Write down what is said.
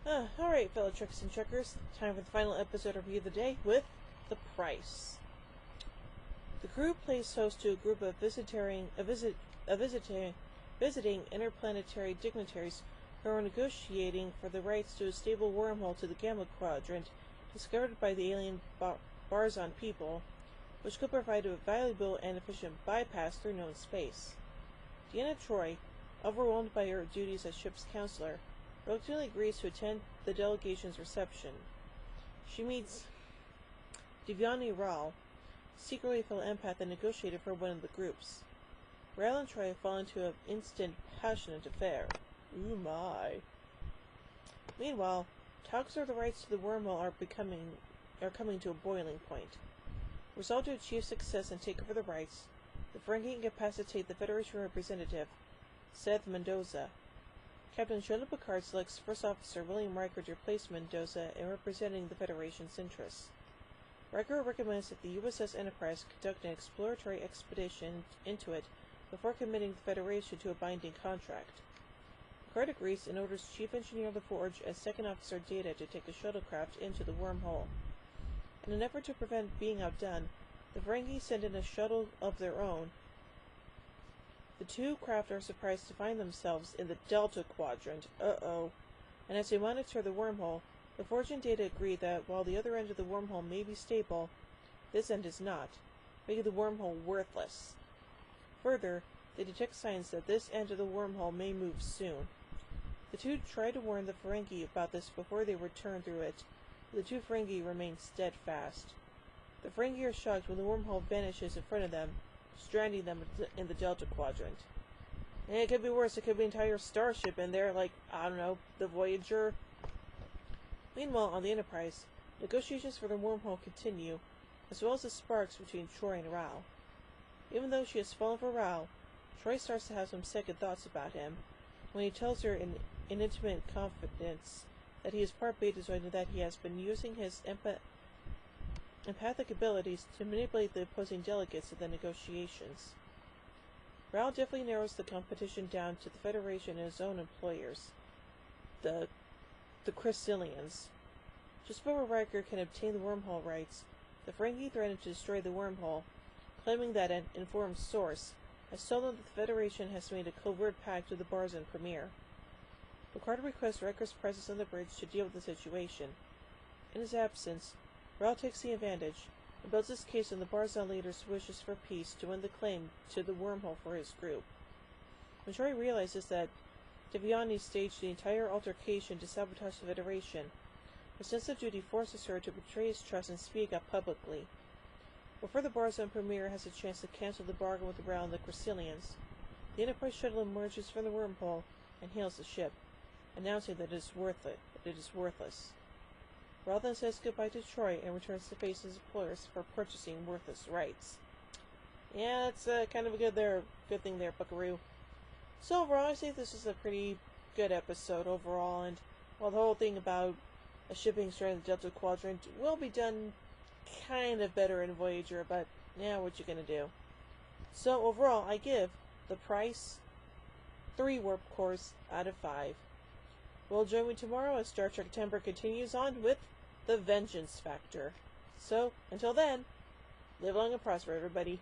Alright, fellow Trekkers and Trekkers, time for the final episode review of the day with The Price. The crew plays host to a group of visiting interplanetary dignitaries who are negotiating for the rights to a stable wormhole to the Gamma Quadrant discovered by the alien Barzan people, which could provide a valuable and efficient bypass through known space. Deanna Troi, overwhelmed by her duties as ship's counselor, reluctantly agrees to attend the delegation's reception. She meets Devyani Ral, secretly a fellow empath and negotiator for one of the groups. Ral and Troi fall into an instant passionate affair. Ooh my. Meanwhile, talks over the rights to the wormhole are coming to a boiling point. Resolved to achieve success and take over the rights, the Ferengi incapacitate the Federation representative, Seth Mendoza. Captain Jean-Luc Picard selects First Officer William Riker to replace Mendoza in representing the Federation's interests. Riker recommends that the USS Enterprise conduct an exploratory expedition into it before committing the Federation to a binding contract. Picard agrees and orders Chief Engineer LaForge and Second Officer Data to take a shuttlecraft into the wormhole. In an effort to prevent being outdone, the Ferengi send in a shuttle of their own. The two craft are surprised to find themselves in the Delta Quadrant. And as they monitor the wormhole, LaForge and Data agree that while the other end of the wormhole may be stable, this end is not, making the wormhole worthless. Further, they detect signs that this end of the wormhole may move soon. The two try to warn the Ferengi about this before they return through it, but the two Ferengi remain steadfast. The Ferengi are shocked when the wormhole vanishes in front of them, stranding them in the Delta Quadrant. And it could be worse, it could be an entire starship in there, like, I don't know, the Voyager. Meanwhile, on the Enterprise, negotiations for the wormhole continue, as well as the sparks between Troi and Ral. Even though she has fallen for Ral, Troi starts to have some second thoughts about him, when he tells her in intimate confidence that he is part Betazoid and that he has been using his empathic abilities to manipulate the opposing delegates in the negotiations. Ral definitely narrows the competition down to the Federation and his own employers, the Chrysilians. Just before Riker can obtain the wormhole rights, the Ferengi threaten to destroy the wormhole, claiming that an informed source has told them that the Federation has made a covert pact with the Barzan Premier. Picard requests Riker's presence on the bridge to deal with the situation. In his absence, Ral takes the advantage and builds his case on the Barzan leader's wishes for peace to win the claim to the wormhole for his group. When Troi realizes that Devyani staged the entire altercation to sabotage the Federation, her sense of duty forces her to betray his trust and speak up publicly. Before the Barzan Premier has a chance to cancel the bargain with Ral and the Chrysilians, the Enterprise shuttle emerges from the wormhole and hails the ship, announcing that it is worthless. Ral then says goodbye to Troi and returns to face his employers for purchasing worthless rights. Yeah, that's kind of a good thing there, Buckaroo. So overall, I say this is a pretty good episode overall, and while the whole thing about a shipping strand in the Delta Quadrant will be done kind of better in Voyager, but yeah, what you gonna do? So overall, I give The Price 3 warp cores out of 5. Well, join me tomorrow as Star Trek Timber continues on with The Vengeance Factor. So, until then, live long and prosper, everybody.